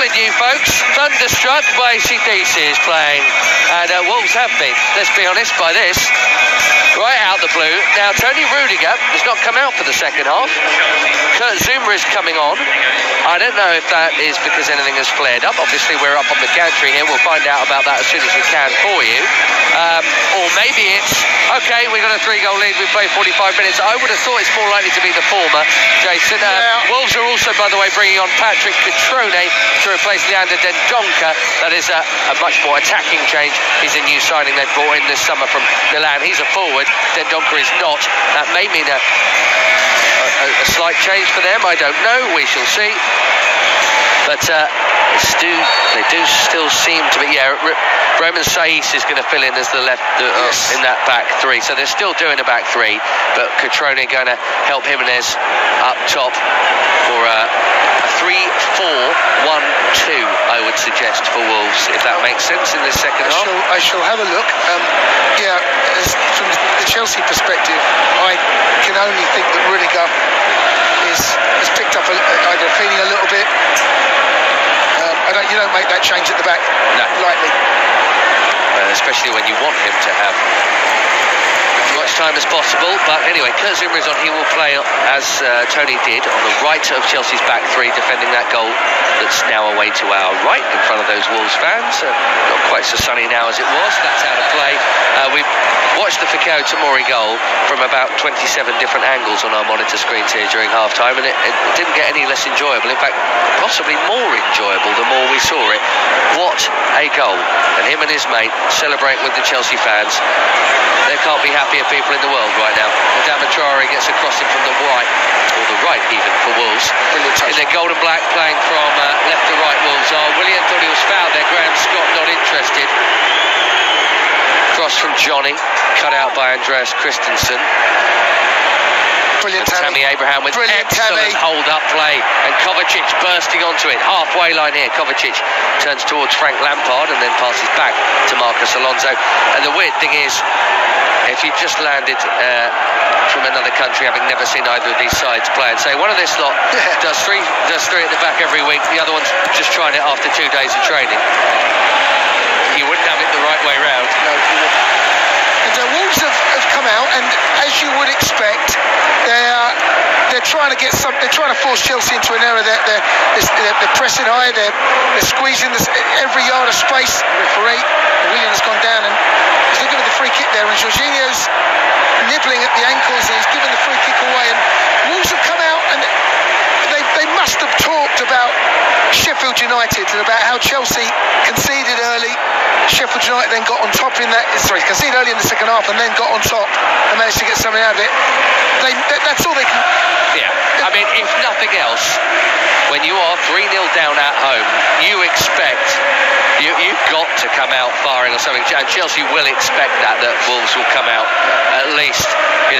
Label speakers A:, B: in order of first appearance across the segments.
A: with you, folks. Thunderstruck by AC/DC is playing. And Wolves have been, let's be honest, by this. Right out the blue. Now, Tony Rudiger has not come out for the second half. Kurt Zouma is coming on. I don't know if that is because anything has flared up. Obviously, we're up on the gantry here. We'll find out about that as soon as we can for you. Or maybe it's, okay, we've got a 3-goal lead. We play 45 minutes. I would have thought it's more likely to be the former, Jason. Wolves are also, by the way, bringing on Patrick Cutrone to replace Leander Dendoncker. That is a much more attacking change. He's a new signing they've brought in this summer from Milan. He's a forward. Dendoncker is not. That may mean a slight change for them. I don't know. We shall see. But they do still seem to be. Yeah, Roman Saiz is going to fill in as the left in that back three. So they're still doing a back three, but Cutrone going to help Jimenez up top for a 3-4-1-2, I would suggest, for Wolves, if that makes sense in this second half.
B: I shall have a look. From the Chelsea perspective, I can only think that Rudiger has picked up either a feeling a little bit. You don't make that change at the back lightly.
A: Especially when you want him to have as much time as possible. But anyway, Kurt Zouma is on. He will play as Tony did on the right of Chelsea's back three, defending that goal that's now away to our right in front of those Wolves fans. Not quite so sunny now as it was. That's out of play. We've watched the Fikayo Tomori goal from about 27 different angles on our monitor screens here during half-time, and it didn't get any less enjoyable. In fact, possibly more enjoyable the more we saw it. What a goal. And him and his mate celebrating with the Chelsea fans. There can't be happier people in the world right now. Adama Traore gets a crossing from the right, or the right even, for Wolves. In their gold and black, playing from left to right, Wolves are. Willian thought he was fouled there. Graham Scott not interested. Cross from Johnny, cut out by Andreas Christensen.
B: Brilliant
A: Tammy Abraham with excellent hold-up play, and Kovacic bursting onto it. Halfway line here, Kovacic turns towards Frank Lampard and then passes back to Marcos Alonso. And the weird thing is, if you just landed from another country, having never seen either of these sides play, and say one of this lot does three at the back every week, the other one's just trying it after 2 days of training, you wouldn't have it the right way round.
B: No, you wouldn't. And Wolves have come out, and as you would expect, they're trying to get some. They're trying to force Chelsea into an area. They're pressing high. They're squeezing every yard of space. Referee Williams has gone down and he's looking at the free kick there, and Jorginho's nibbling at the ankles, and he's given the free kick away. And Wolves have come out, and they must have talked about Sheffield United and about how Chelsea conceded early. Sheffield United then got on top conceded early in the second half and then got on top and managed to get something out of it. That's all they can.
A: Yeah, I mean, if nothing else, when you are 3-0 down at home, you expect you've got to come out firing or something. And Chelsea will expect that Wolves will come out at least,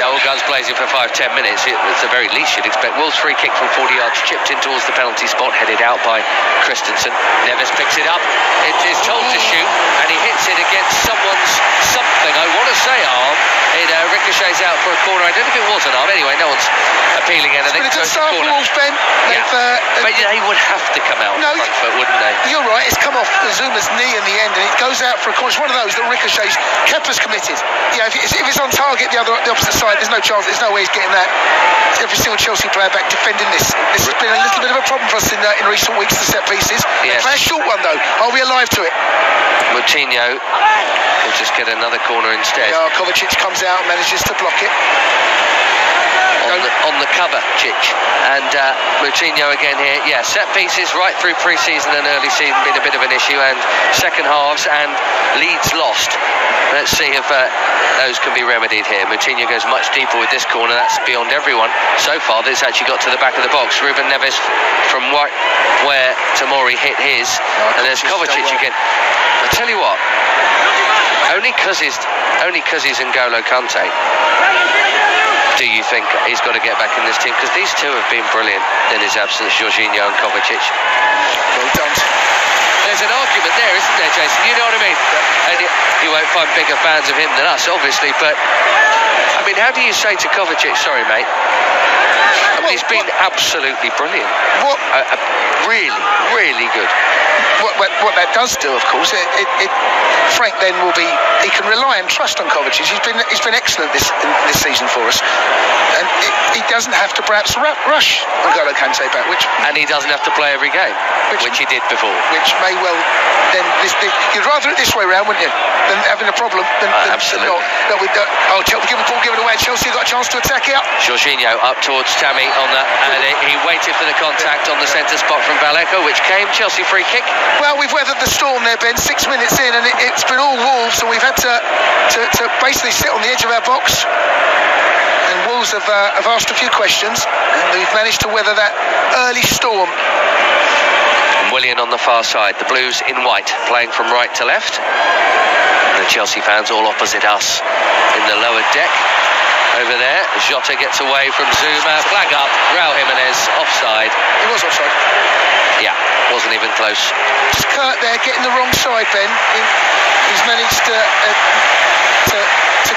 A: all guns blazing for 5-10 minutes. It's the very least you'd expect. Wolves free kick from 40 yards, chipped in towards the penalty spot, headed out by Christensen. Neves picks it up. It is told to shoot, and he hits it against someone's something. I want to say arm. It ricochets out for a corner. I don't know if it was an arm. Anyway, no one's appealing anything.
B: It's been a good start for Wolves, Ben.
A: But they would have to come out front foot, wouldn't they?
B: You're right. It's come off Zouma's knee in the end, and it goes out for a corner. It's one of those that ricochets. Kepa's committed. If it's on target, the opposite side, there's no chance. There's no way he's getting that. Every single Chelsea player back defending this. This has been a little bit of a problem for us in recent weeks, the set pieces.
A: Yes.
B: Play a short one though. Are we alive to it?
A: Moutinho will just get another corner instead.
B: Yeah, Kovacic comes out and manages to block it.
A: On the cover, Chich. And Moutinho again here. Yeah, set pieces right through pre-season and early season been a bit of an issue, and second halves and leads lost. Let's see if those can be remedied here. Moutinho goes much deeper with this corner. That's beyond everyone so far. This actually got to the back of the box. Ruben Neves from right where Tomori hit his. And there's Kovacic again. I tell you what, only because he's N'Golo Kante, do you think he's got to get back in this team? Because these two have been brilliant in his absence, Jorginho and Kovacic.
B: Well done.
A: There's an argument there, isn't there, Jason? You know what I mean? And you won't find bigger fans of him than us, obviously, but I mean, how do you say to Kovacic, sorry, mate? I mean, he's been absolutely brilliant. Really, really good.
B: What that does do, of course, Frank then will be. He can rely and trust on Kovacic. He's been excellent this season for us, and he doesn't have to perhaps rush N'Golo Kante back,
A: and he doesn't have to play every game, which he did before.
B: Which may well then you'd rather it this way round, wouldn't you? Than having a problem.
A: Absolutely.
B: Give the ball, give it away. Chelsea got a chance to attack it up.
A: Jorginho up towards Tammy on that, and he waited for the contact on the centre spot from Vallejo, which came Chelsea free kick.
B: Well, we've weathered the storm there, Ben. 6 minutes in, and it's been all Wolves, and we've had to basically sit on the edge of our box. And Wolves have asked a few questions, and we've managed to weather that early storm.
A: Willian on the far side, the Blues in white, playing from right to left. The Chelsea fans all opposite us in the lower deck. Over there, Jota gets away from Zuma, flag up, Raul Jimenez, offside.
B: He was offside.
A: Yeah, wasn't even close.
B: It's Kurt there, getting the wrong side, Ben. He's managed to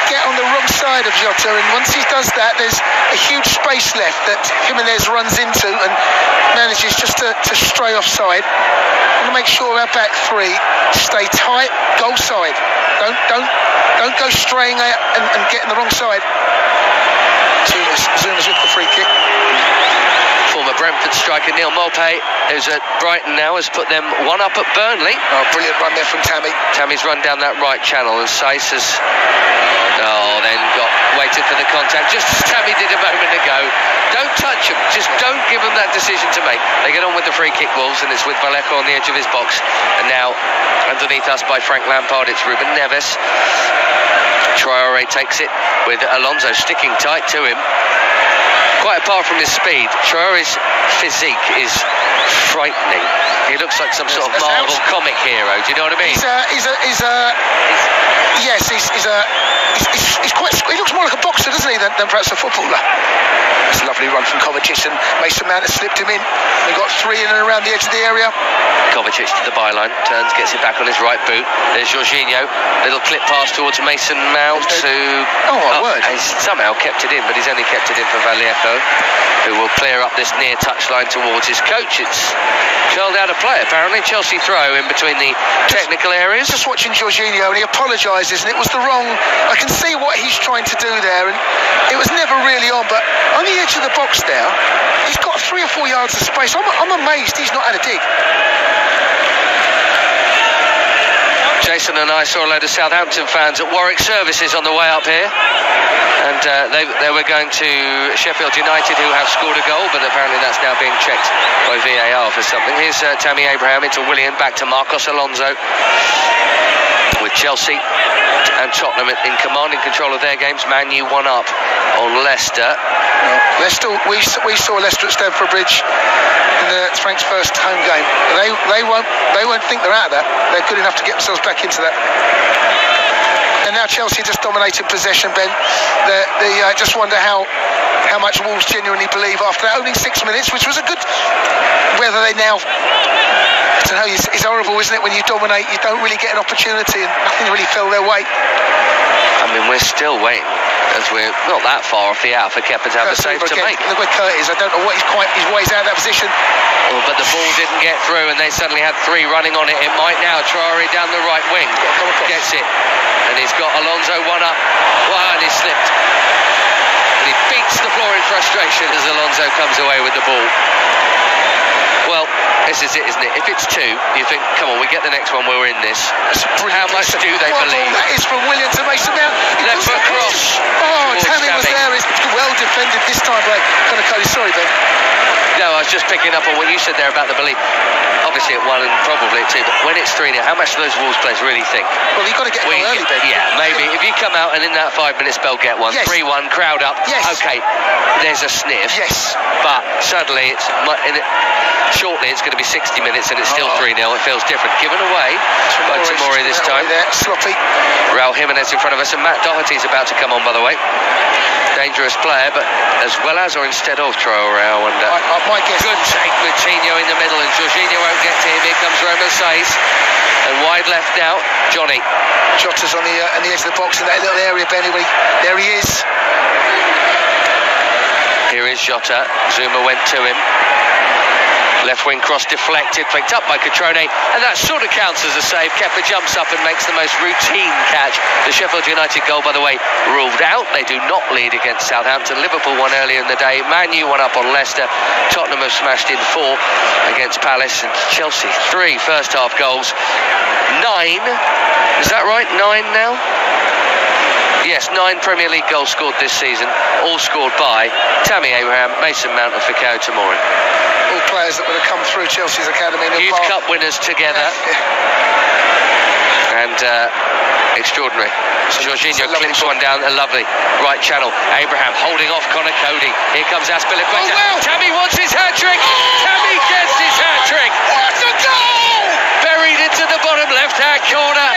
B: get on the wrong side of Jota, and once he does that, there's a huge space left that Jimenez runs into and manages just to stray offside. I want to make sure our back three stay tight, goal side. Don't go straying out and getting the wrong side. Zuma's with the free kick.
A: Former Brentford striker Neil Maupay, who's at Brighton now, has put them one up at Burnley.
B: Oh, brilliant run there from Tammy.
A: Tammy's run down that right channel, and Saiss has then waited for the contact, just as Tammy did a moment ago. Don't touch him, just don't give him that decision to make. They get on with the free kick, Wolves, and it's with Vallejo on the edge of his box. And now, underneath us by Frank Lampard, it's Ruben Neves. Traore takes it with Alonso sticking tight to him. Quite apart from his speed, Traore's physique is frightening. He looks like some sort of Marvel comic hero. Do you know what I mean?
B: He's quite. He looks more like a boxer, doesn't he, than perhaps a footballer. It's a lovely run from Kovacic, and Mason Mount has slipped him in. We've got three in and around the edge of the area.
A: Kovacic to the byline, turns, gets it back on his right boot. There's Jorginho, little clip pass towards Mason Mount, who he's somehow kept it in, but he's only kept it in for Vallejo, who will clear up this near touchline towards his coach. It's curled out of play, apparently. Chelsea throw in between the technical areas.
B: Just watching Jorginho, and he apologises, and it was the wrong. I can see what he's trying to do there, and it was never really on, but on the edge of the box there, he's got 3 or 4 yards of space. I'm amazed he's not had a dig.
A: Jason and I saw a load of Southampton fans at Warwick Services on the way up here, and they were going to Sheffield United, who have scored a goal, but apparently that's now being checked by VAR for something. Here's Tammy Abraham into Willian, back to Marcos Alonso, with Chelsea and Tottenham in commanding control of their games. Man U 1 up on Leicester.
B: Leicester, we saw Leicester at Stamford Bridge in Frank's first home game. They won't think they're out of that. They're good enough to get themselves back into that. And now Chelsea just dominated possession, Ben. I just wonder how much Wolves genuinely believe after that opening 6 minutes, which was a good. Whether they now. I don't know, it's horrible, isn't it, when you dominate, you don't really get an opportunity and nothing really fell their way.
A: I mean, we're still waiting, as we're not that far off the out for Kepa to have a save to make.
B: Look where Kurt is. I don't know what his ways out of that position.
A: Well, but the ball didn't get through, and they suddenly had 3 running on it. It might now. Traore down the right wing gets it, and he's got Alonso 1 up. Wow, and he slipped. And he beats the floor in frustration as Alonso comes away with the ball. Well, this is it, isn't it? If it's 2, you think, come on, we get the next one, we're in this. How much do they believe?
B: That is from Willian to Mason Mount.
A: Left foot cross.
B: Oh, Tammy was there. It's well defended this time by Konokoli. Sorry, Ben.
A: No, I was just picking up on what you said there about the belief. Obviously at 1 and probably at 2, but when it's 3 now, how much do those Wolves players really think?
B: Well, you've got to get one early, Ben.
A: Yeah, maybe. If you come out and in that 5-minute spell get one,
B: yes.
A: 3-1, crowd up,
B: yes.
A: Okay, there's a sniff.
B: Yes.
A: But suddenly, shortly it's going to be 60 minutes and it's still 3-0. It feels different. Given away by Tomori this time.
B: There, sloppy.
A: Raul Jimenez in front of us, and Matt Doherty's about to come on, by the way. dangerous player, but as well as or instead of Traore, I wonder.
B: My guess.
A: Good take, Moutinho in the middle, and Jorginho won't get to him. Here comes Romain Saïs, and wide left now, Johnny.
B: Jota's on the edge of the box in that little area, Benny. There he is.
A: Here is Jota. Zouma went to him. Left wing cross deflected, picked up by Cutrone, and that sort of counts as a save. Kepa jumps up and makes the most routine catch. The Sheffield United goal, by the way, ruled out. They do not lead against Southampton. Liverpool won earlier in the day. Man U won up on Leicester. Tottenham have smashed in 4 against Palace, and Chelsea 3 first half goals. 9, is that right? 9 now? Yes, 9 Premier League goals scored this season, all scored by Tammy Abraham, Mason Mount and Fikayo Tomori.
B: All players that would have come through Chelsea's academy.
A: Youth Cup winners together. And extraordinary. Jorginho clips one down, a lovely right channel. Abraham holding off Conor Cody. Here comes Azpilicueta. Tammy wants his hat-trick. Tammy gets his hat-trick.
B: What a goal!
A: Buried into the bottom left-hand corner.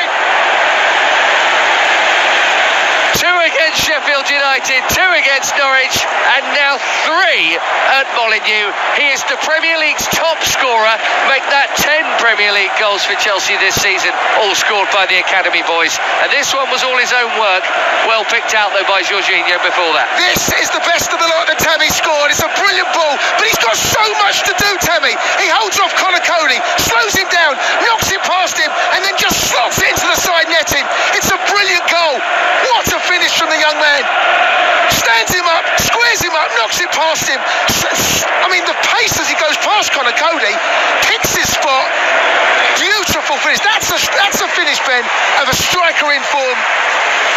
A: 2 against Sheffield United, 2 against Norwich, and now 3 at Molineux. He is the Premier League's top scorer. Make that 10 Premier League goals for Chelsea this season, all scored by the academy boys. And this one was all his own work. Well picked out, though, by Jorginho before that.
B: This is the best of the lot that Tammy scored. It's a brilliant ball, but he's got so much to do, Tammy. He holds off Conor Cody, slows him down, knocks it past him, and then just slots it into the side netting. It's a brilliant goal. What a finish from the young man. Stands him up, squares him up, knocks it past him. I mean, the pace as he goes past Conor Cody, picks his spot. Beautiful finish. That's a finish, Ben, of a striker in form.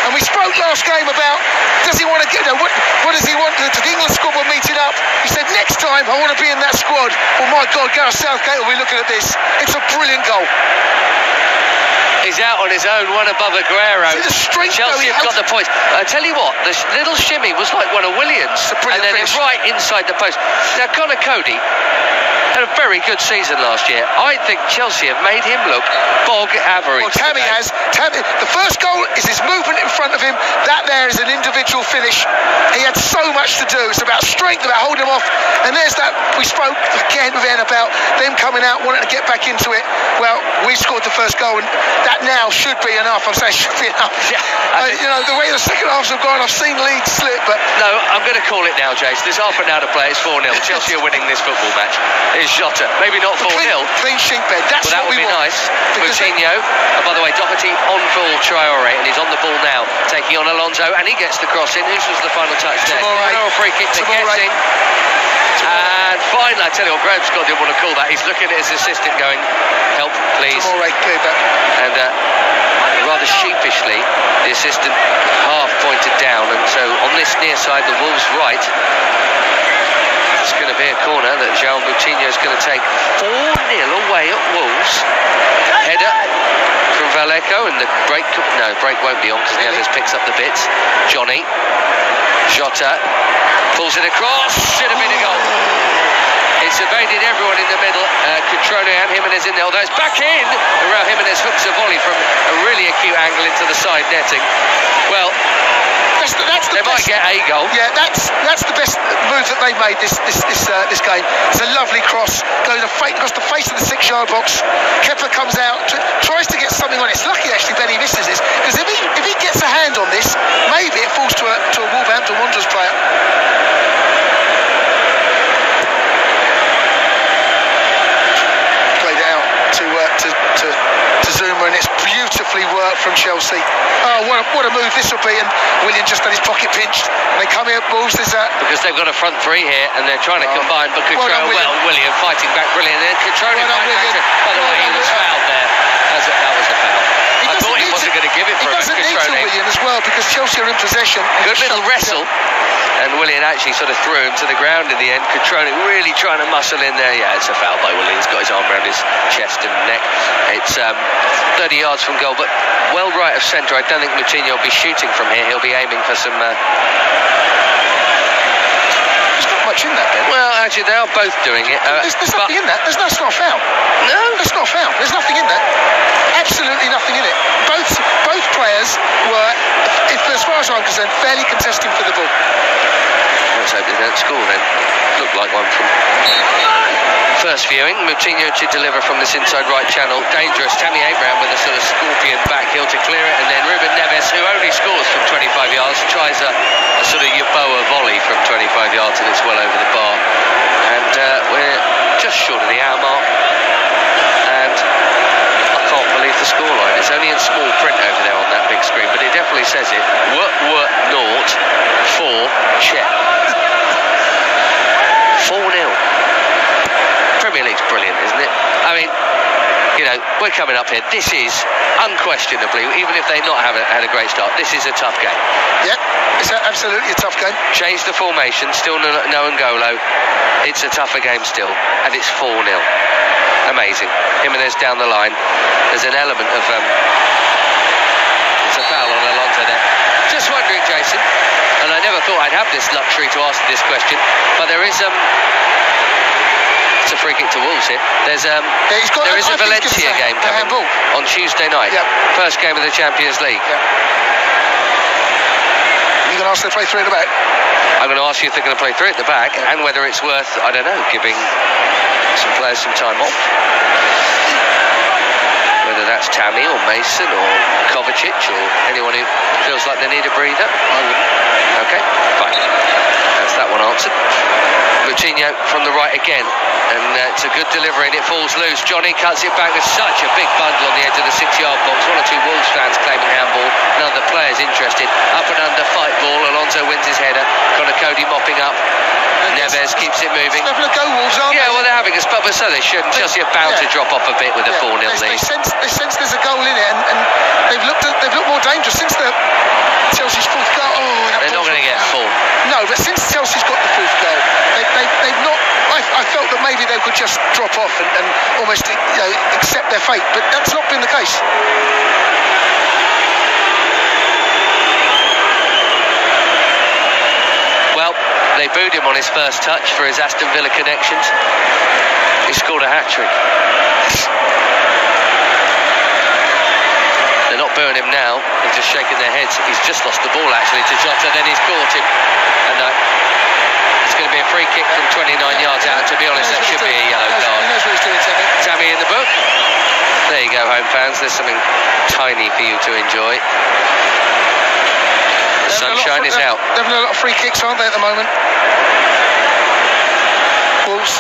B: And we spoke last game about, does he want to get, what does he want? The England squad were meeting up. He said, next time I want to be in that squad. Well, my God, Gareth Southgate will be looking at this. It's a brilliant goal.
A: He's out on his own, one above Aguero.
B: The strength,
A: Chelsea have got the points. I tell you what, this little shimmy was like one of Williams, and then it's right inside the post. Now, Conor Cody had a very good season last year. I think Chelsea have made him look bog average.
B: Well, Tammy has. The first goal is his movement in front of him. That there is an individual finish. He had so much to do. It's about strength, about holding him off. And there's that, we spoke again then about them coming out, wanting to get back into it. Well, we scored the first goal, and that now should be enough. I'm saying should be enough. Yeah, the way the second halves have gone, I've seen leads slip, but...
A: No, I'm going to call it now, Jace. There's half an hour to play. It's 4-0. Chelsea are winning this football match. It's Jota. Maybe not 4-0.
B: Clean sheet, Ben. That's
A: well, that
B: what
A: would
B: we
A: be
B: want.
A: Nice. Moutinho. And by the way, Doherty on full Traore, and he's on the ball now, taking on Alonso, and he gets the cross in. Whose was the final touch there? A free kick to Getting. And finally, I tell you what, Graham Scott didn't want to call that. He's looking at his assistant going, help, please. And rather sheepishly, the assistant half pointed down, and so on this near side, the Wolves' right, it's going to be a corner that João Moutinho is going to take 4-0 away at Wolves. Header from Vallejo, and the break won't be on because Neves picks up the bits. Johnny, Jota, pulls it across, should have been a goal. It's evaded everyone in the middle. Cutrone and Jimenez in there, although it's back in. And Raul Jimenez hooks a volley from a really acute angle into the side netting. Well, they might get a goal.
B: Yeah, that's the best move that they made this game. It's a lovely cross, goes across the face of the 6-yard box. Kepa comes out, tries to get something on it. It's lucky actually Ben he misses this, because if he gets a hand on this, maybe it falls to a Wolverhampton Wanderers player. Played it out to Zouma, and it's beautifully worked from Chelsea. Oh, what a move this will be, and Willian just had his pocket pinched, and they come here, Wolves,
A: because they've got a front 3 here, and they're trying to combine, but Willian fighting back brilliant, and then Cutrone by the way, he was fouled there. That was a foul. I thought he wasn't going to give it for him.
B: He doesn't need to, Willian, as well, because Chelsea are in possession.
A: Good little wrestle, and Willian actually sort of threw him to the ground in the end. Cutrone really trying to muscle in there. Yeah, it's a foul by Willian. He's got his arm around his chest and neck. It's 30 yards from goal, but well right of centre. I don't think Moutinho will be shooting from here. He'll be aiming for some...
B: There's not much in that, Ben.
A: Well, actually, they are both doing it.
B: There's nothing in that. It's not a foul.
A: No?
B: It's not a foul. There's nothing in that. Absolutely nothing in it. Both players were, as far as I'm concerned, fairly contesting for the ball.
A: score then. Looked like one from first viewing. Moutinho to deliver from this inside right channel. Dangerous. Tammy Abraham with a sort of scorpion back heel to clear it, and then Ruben Neves, who only scores from 25 yards, tries a sort of Yeboah volley from 25 yards, and it's well over the bar. And we're just short of the hour mark, and I can't believe the scoreline. It's only in small print over there on that big screen, but it definitely says it. 0 for Czech. 4-0. Premier League's brilliant, isn't it? I mean, you know, we're coming up here. This is unquestionably, even if they've not had a great start, this is a tough game.
B: Yep, it's absolutely a tough game.
A: Change the formation, still no N'Golo. It's a tougher game still, and it's 4-0. Amazing. Jimenez down the line. There's an element of it's a foul on Alonso there. Just wondering, Jason, and I never thought I'd have this luxury to ask this question, but there is it's a free kick to Wolves here. There is a Valencia game coming on Tuesday night.
B: Yep.
A: First game of the Champions League.
B: Yep. You're going to ask them to play 3 at the back?
A: I'm going to ask you if they're going to play 3 at the back, and whether it's worth, I don't know, giving some players some time off. Whether that's Tammy or Mason or Kovacic or anyone who feels like they need a breather. I wouldn't. Okay, fine. That's that one answered. Moutinho from the right again, and it's a good delivery, and it falls loose. Johnny cuts it back with such a big bundle on the edge of the 6-yard box. 1 or 2 Wolves fans claiming handball, none of the players interested. Up and under, fight ball. Alonso wins his header. Connor Cody mopping up. Neves keeps it moving.
B: Having a go, Wolves, aren't they?
A: Yeah, well, they're having a spot, but so they shouldn't. Chelsea are bound to drop off a bit with a 4-0 lead.
B: They sense there's a goal in it, and they've looked more dangerous since Chelsea's 4th goal.
A: They're not going to get 4.
B: No, but since Chelsea's got the 4th goal, they've not. I felt that maybe they could just drop off and almost accept their fate, but that's not been the case.
A: Well, they booed him on his first touch for his Aston Villa connections. He scored a hat-trick. They're not booing him now, they're just shaking their heads. He's just lost the ball actually to Jota, then he's caught him. And it's going to be a free kick from 29 yards out. To be honest, that should be a yellow card.
B: He knows what he's doing,
A: Tammy in the book. There you go, home fans. There's something tiny for you to enjoy. The sunshine is out.
B: They're having a lot of free kicks, aren't they, at the moment? Wolves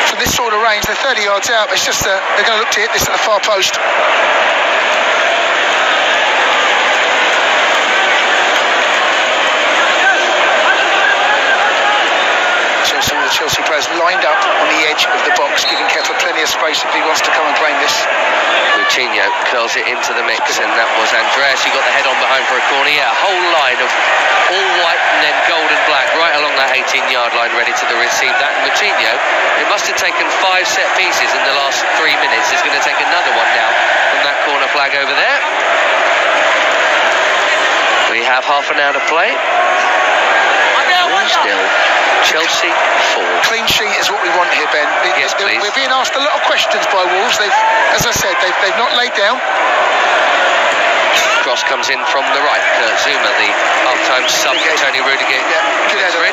B: from this sort of range, they're 30 yards out. It's just they're going to look to hit this at the far post. The Chelsea players lined up on the edge of the box, giving Kepa plenty of space if he wants to come and claim this.
A: Moutinho curls it into the mix, and that was Andreas. He got the head on behind for a corner. Yeah, a whole line of all white and then gold and black right along that 18-yard line, ready to receive that. And Moutinho, it must have taken 5 set pieces in the last 3 minutes. He's going to take another one now from that corner flag over there. We have half an hour to play. Still, Chelsea 4.
B: Clean sheet is what we want here, Ben.
A: Yes, please.
B: We're being asked a lot of questions by Wolves. As I said, they've not laid down.
A: Cross comes in from the right. Zuma, the half-time sub for Tony Rudiger.
B: Yeah, good header.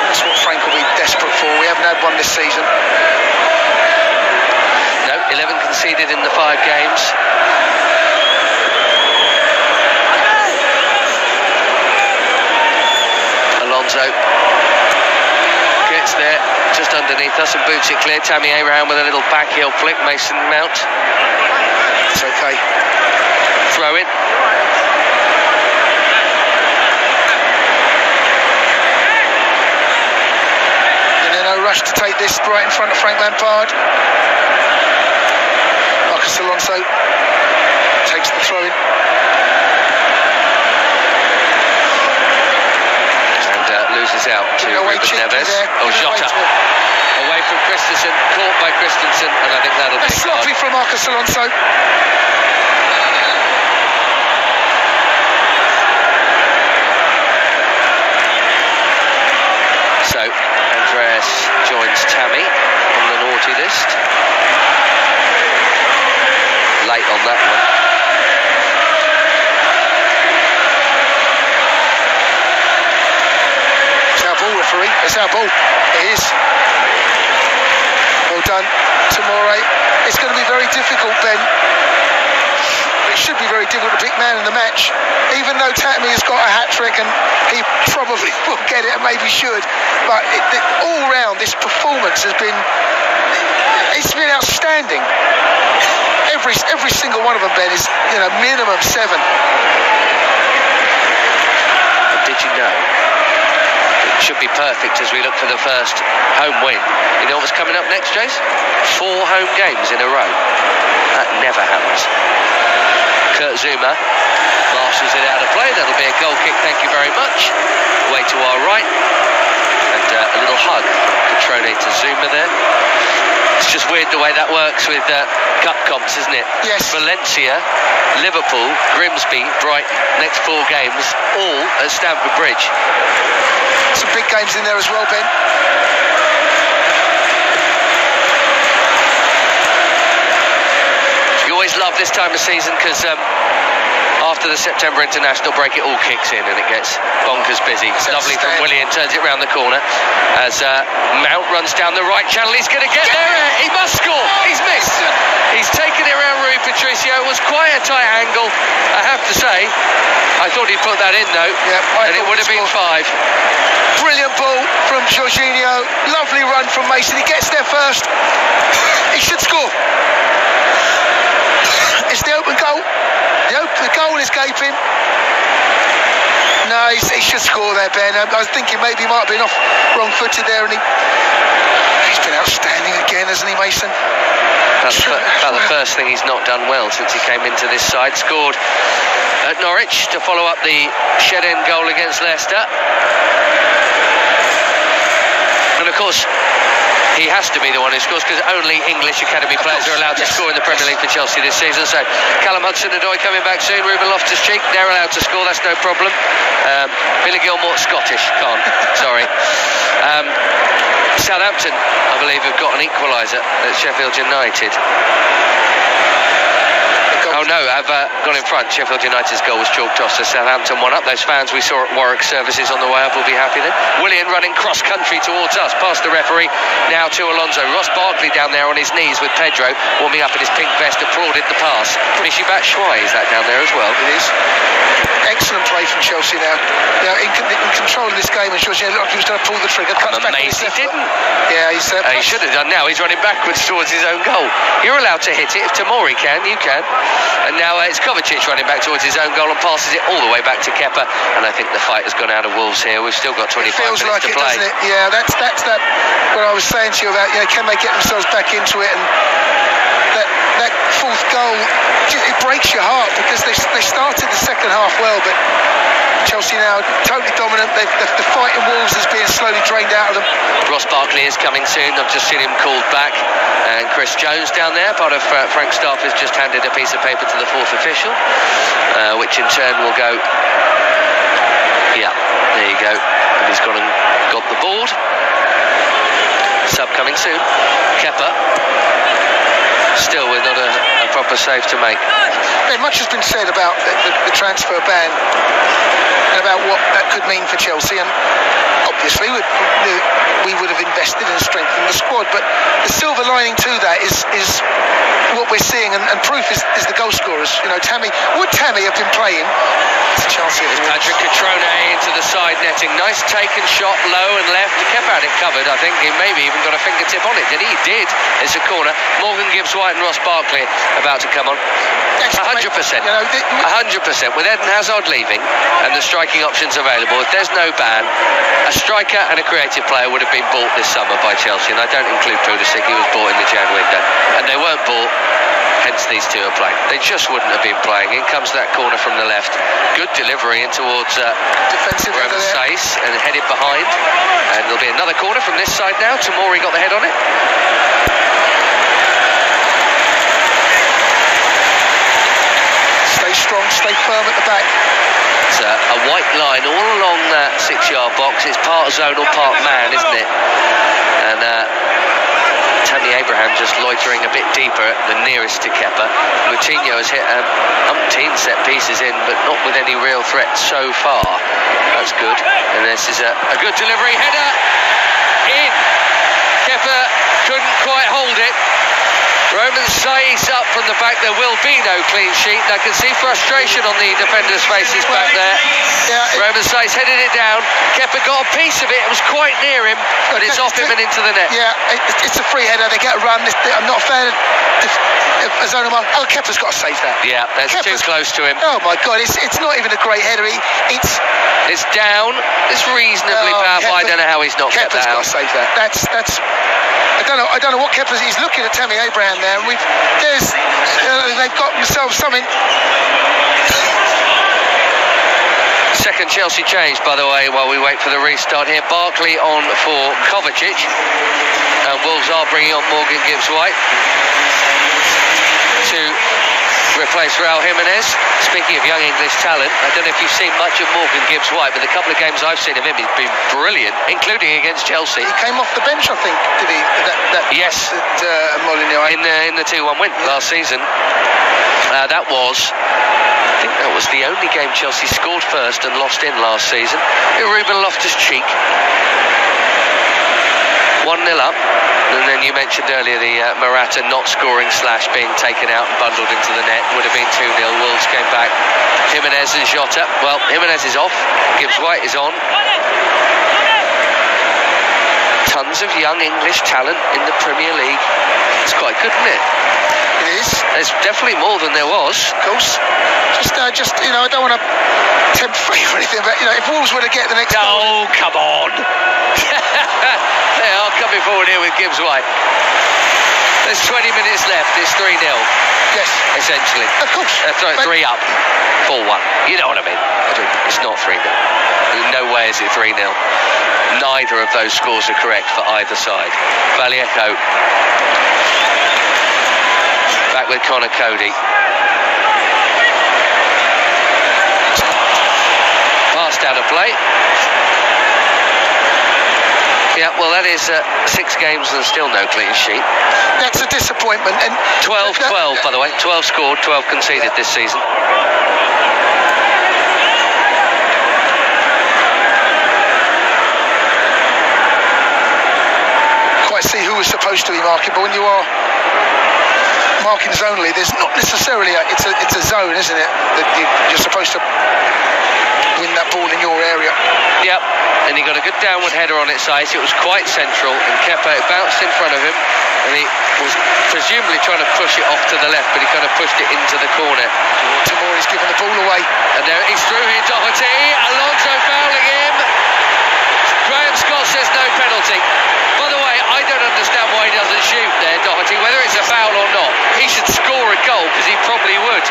B: That's what Frank will be desperate for. We haven't had one this season.
A: No, 11 conceded in the 5 games. Alonso gets there just underneath us and boots it clear. Tammy Abraham with a little back heel flick. Mason Mount.
B: It's okay.
A: Throw in.
B: And then no rush to take this right in front of Frank Lampard. Marcos Alonso takes the throw in.
A: Loses out to Ruben Neves. Jota. Away from Christensen, caught by Christensen, and I think that'll be
B: sloppy from Marcos Alonso.
A: So, Andreas joins Tammy on the naughty list. Late on that one.
B: That's our ball. It is. Well done, Tomori. It's going to be very difficult, Ben. It should be very difficult to pick man in the match, even though Tammy has got a hat-trick and he probably will get it and maybe should. But all round, this performance has been, it's been outstanding. Every single one of them, Ben, is, you know, minimum 7.
A: And did you know? It should be perfect as we look for the first home win. You know what's coming up next, Jace? 4 home games in a row. That never happens. Kurt Zouma marshals it out of play. That'll be a goal kick, thank you very much. Way to our right. And a little hug from Cutrone to Zouma there. It's just weird the way that works with cup comps, isn't it?
B: Yes.
A: Valencia, Liverpool, Grimsby, Brighton, next 4 games, all at Stamford Bridge.
B: Some big games in there as well, Ben.
A: You always love this time of season because after the September international break, it all kicks in and it gets bonkers busy. It's lovely from Willian, turns it round the corner as Mount runs down the right channel. He's going to get there. He must score. He's missed. He's taken it around Rui Patricio. It was quite a tight angle, I have to say. I thought he'd put that in though, and it would have been 5.
B: Brilliant ball from Jorginho. Lovely run from Mason. He gets there first. He should score. It's the open goal. The goal is gaping. No, he should score there, Ben. I was thinking maybe he might have been off wrong-footed there, and he's been outstanding again, hasn't he, Mason?
A: About the first thing he's not done well since he came into this side. Scored at Norwich to follow up the shed-in goal against Leicester. And of course, he has to be the one who scores because only English academy players are allowed to score in the Premier League for Chelsea this season. So Callum Hudson-Odoi coming back soon. Ruben Loftus-Cheek, they're allowed to score. That's no problem. Billy Gilmore, Scottish, can't. Sorry. Southampton, I believe, have got an equaliser at Sheffield United. Oh no, I've gone in front. Sheffield United's goal was chalked off, so Southampton won up. Those fans we saw at Warwick Services on the way up will be happy then. Willian running cross-country towards us, past the referee, now to Alonso. Ross Barkley down there on his knees with Pedro, warming up in his pink vest, applauded the pass. Michy Batshuayi is that down there as well.
B: It is. Excellent play from Chelsea now. You know, in control of this game, and Jorginho looked like he was going to pull the trigger.
A: I'm amazed he didn't.
B: Yeah, he
A: should have done now. He's running backwards towards his own goal. You're allowed to hit it. If Tomori can, you can. And now it's Kovacic running back towards his own goal and passes it all the way back to Kepa. And I think the fight has gone out of Wolves here. We've still got 25 minutes
B: like
A: to play.
B: Doesn't it? Yeah, that's that. What I was saying to you about, you know, can they get themselves back into it? And that fourth goal, it breaks your heart because they started the second half well, but Chelsea now totally dominant. The fight in Wolves is being slowly drained out of them.
A: Ross Barkley is coming soon. I've just seen him called back. And Chris Jones down there, part of Frank's staff, has just handed a piece of paper to the 4th official, which in turn will go. Yeah, there you go. And he's gone and got the board. Sub coming soon. Kepa. Still with not a proper save to make.
B: Much has been said about the transfer ban and about what that could mean for Chelsea, and obviously we would have invested and strengthened the squad, but the silver lining to that is what we're seeing, and proof is the goal scorers. You know, Tammy have been playing. Chelsea.
A: Patrick Cutrone into the side netting. Nice taken shot, low and left. Kepa had it covered. I think he maybe even got a fingertip on it. Did he? He did. It's a corner. Morgan Gibbs-White and Ross Barkley about to come on. 100%. 100%. With Eden Hazard leaving and the striking options available, if there's no ban, a striker and a creative player would have been bought this summer by Chelsea, and I don't include Pulisic. He was bought in the Jan window, and they weren't bought. Hence these two are playing. They just wouldn't have been playing. In comes that corner from the left. Good delivery in towards
B: defensive
A: Roman Sace and headed behind. And there'll be another corner from this side now. Tomori got the head on it.
B: Stay strong, stay firm at the back.
A: It's a white line all along that 6-yard box. It's part zone or part man, isn't it? And Tammy Abraham just loitering a bit deeper, the nearest to Kepa. Moutinho has hit umpteen set pieces in, but not with any real threat so far. That's good. And this is a good delivery. Header in. Kepa couldn't quite hold it. Roman Saiz up from the back. There will be no clean sheet. I can see frustration on the defenders' faces back there.
B: Yeah,
A: Roman Saiz headed it down. Kepa got a piece of it. It was quite near him, but it's off him and into the net.
B: Yeah, it's a free header. They get a run. I'm not a fan of Azonuma. Oh, Kepa's got to save that.
A: Yeah, that's too close to him.
B: Oh my God, it's not even a great header.
A: It's down. It's reasonably powerful. I don't know how he's not kept that out.
B: Kepa's got to save that. That's. I don't know what Kepa's. He's looking at Tammy Abraham there, and they've got themselves something.
A: Second Chelsea change, by the way, while we wait for the restart here. Barkley on for Kovacic, and Wolves are bringing on Morgan Gibbs-White to replace Raul Jimenez. Speaking of young English talent, I don't know if you've seen much of Morgan Gibbs-White, but the couple of games I've seen of him, he's been brilliant, including against Chelsea.
B: He came off the bench, I think, did he?
A: Yes.
B: Molineux.
A: In the 2-1 win last season. I think that was the only game Chelsea scored first and lost in last season. Ruben Loftus-Cheek. 1-0 up. And then you mentioned earlier the Morata not scoring / being taken out and bundled into the net. Would have been 2-0. Wolves came back. Jimenez and Jota. Well, Jimenez is off. Gibbs-White is on. Tons of young English talent in the Premier League. It's quite good, isn't it?
B: It is.
A: There's definitely more than there was.
B: Of course. Just I don't want to tempt fate or anything, but if Wolves were to get the next goal.
A: Oh, come on. They are coming forward here with Gibbs-White. There's 20 minutes left. It's 3-0.
B: Yes.
A: Essentially.
B: Of course.
A: 3 up. 4-1. You know what I mean. It's not 3-0. There's no way is it 3-0. Neither of those scores are correct for either side. Vallejo. Back with Connor Cody. Passed out of play. Yeah, well, that is 6 games and still no clean sheet.
B: That's a disappointment. And
A: 12, by the way. 12 scored, 12 conceded this season.
B: Quite see who was supposed to be marking, but when you are marking zonally, there's not necessarily it's a zone, isn't it? That you're supposed to win that ball in your area.
A: Yep. And he got a good downward header on its ice. It was quite central, and Kepa bounced in front of him, and he was presumably trying to push it off to the left, but he kind of pushed it into the corner.
B: Tomori's given the ball away.
A: And there he's through here, Doherty. Alonso fouling him. Graham Scott says no penalty. By the way, I don't understand why he doesn't shoot there, Doherty, whether it's a foul or not. He should score a goal, because he probably would.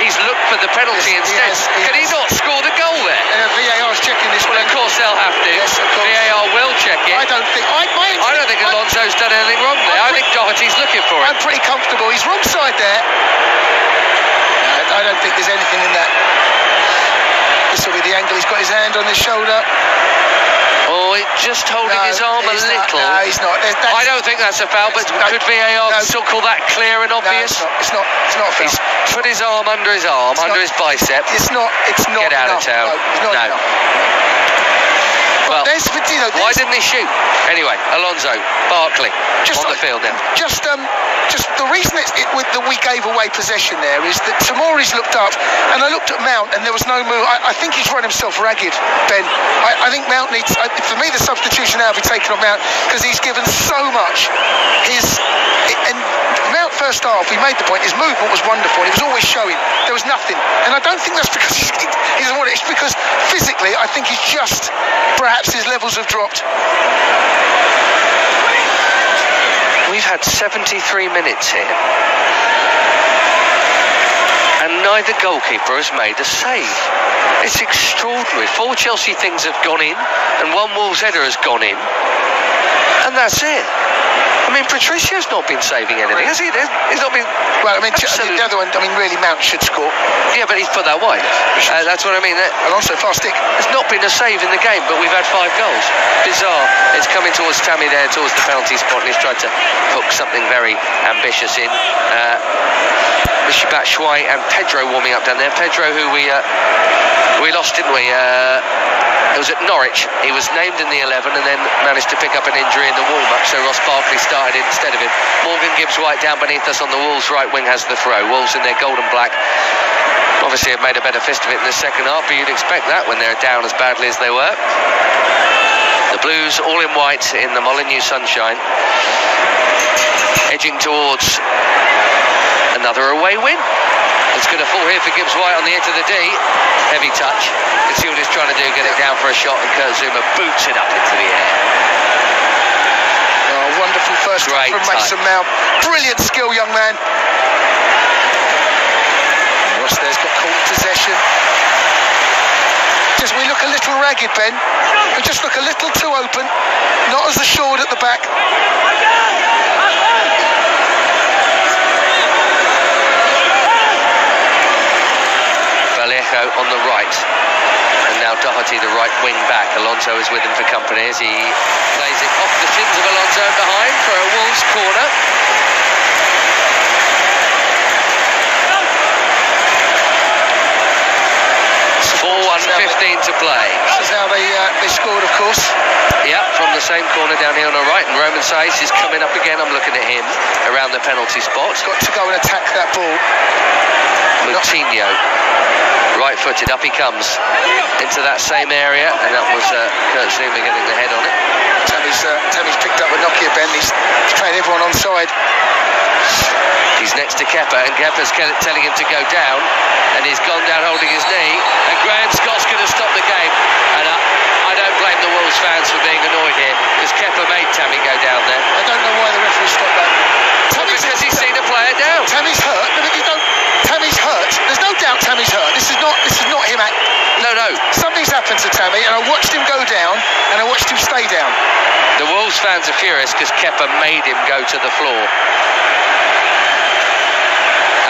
A: He's looked for the penalty instead. Can he not score the goal there?
B: VAR's checking this one.
A: Well, of course they'll have to.
B: Yes, of course.
A: VAR will check it.
B: I don't think
A: Alonso's done anything wrong there. I think Doherty's looking for it.
B: I'm pretty comfortable. He's wrong side there. I don't think there's anything in that. This will be the angle. He's got his hand on his shoulder.
A: Oh, just holding his arm a little.
B: No, he's not.
A: I don't think that's a foul, but could VAR still call that clear and obvious?
B: No, it's not a foul.
A: He's put his arm under his bicep.
B: It's not.
A: Get out of town.
B: No.
A: Well, why didn't he shoot? Anyway, Alonso, Barkley, on the field now.
B: Just the reason that we gave away possession there is that Tomori's looked up, and I looked at Mount, and there was no move. I think he's run himself ragged, Ben. I think Mount needs. For me, the substitution now will be taken on Mount, because he's given so much. And Mount first half, he made the point. His movement was wonderful. He was always showing. There was nothing, and I don't think that's because he doesn't want it. It's because physically, I think he's just perhaps his levels have dropped.
A: We've had 73 minutes here, and neither goalkeeper has made a save. It's extraordinary. 4 Chelsea things have gone in, and 1 Wolves header has gone in. And that's it. I mean, Patricio's not been saving anything, has he? He's not been...
B: Well, I mean, the other one, I mean, really, Mount should score.
A: Yeah, but he's put that wide. That's what I mean.
B: Alonso, fast stick.
A: There's not been a save in the game, but we've had 5 goals. Bizarre. It's coming towards Tammy there, towards the penalty spot, and he's tried to hook something very ambitious in. Michy Batshuayi and Pedro warming up down there. Pedro, who we lost, didn't we? It was at Norwich. He was named in the 11 and then managed to pick up an injury in the warm-up, so Ross Barkley started instead of him. Morgan Gibbs-White down beneath us on the Wolves right wing has the throw. Wolves in their gold and black obviously have made a better fist of it in the second half, but you'd expect that when they're down as badly as they were. The Blues all in white in the Molineux sunshine, edging towards another away win. It's going to fall here for Gibbs-White on the edge of the D. Heavy touch. You can see what he's trying to do, get it down for a shot, and Kurt Zouma boots it up into the air.
B: Oh, wonderful first touch from Mason Mount. Brilliant skill, young man. Ross there's got caught in possession. Just we look a little ragged, Ben. We just look a little too open. Not as assured at the back.
A: Vallejo on the right, and now Doherty the right wing back. Alonso is with him for company as he plays it off the shins of Alonso behind for a Wolves corner. It's 4:1:15 to play.
B: This is how they scored, of course.
A: Yeah, from the same corner down here on the right, and Roman Saiz is coming up again. I'm looking at him around the penalty spot.
B: Got to go and attack that ball.
A: Moutinho, right-footed, up he comes into that same area, and that was Kurt Zouma getting the head on it.
B: Tammy's picked up a Nokia, Ben. He's playing everyone onside.
A: He's next to Kepa, and Kepa's telling him to go down, and he's gone down holding his knee, and Graham Scott's going to stop the game. And I don't blame the Wolves fans for being annoyed here, because Kepa made Tammy go down there.
B: I don't know why the referee stopped that.
A: Because he's seen a player down.
B: Tammy's hurt. Tammy's hurt. There's no doubt Tammy's hurt. This is not him.
A: No.
B: Something's happened to Tammy, and I watched him go down, and I watched him stay down.
A: The Wolves fans are furious because Kepa made him go to the floor.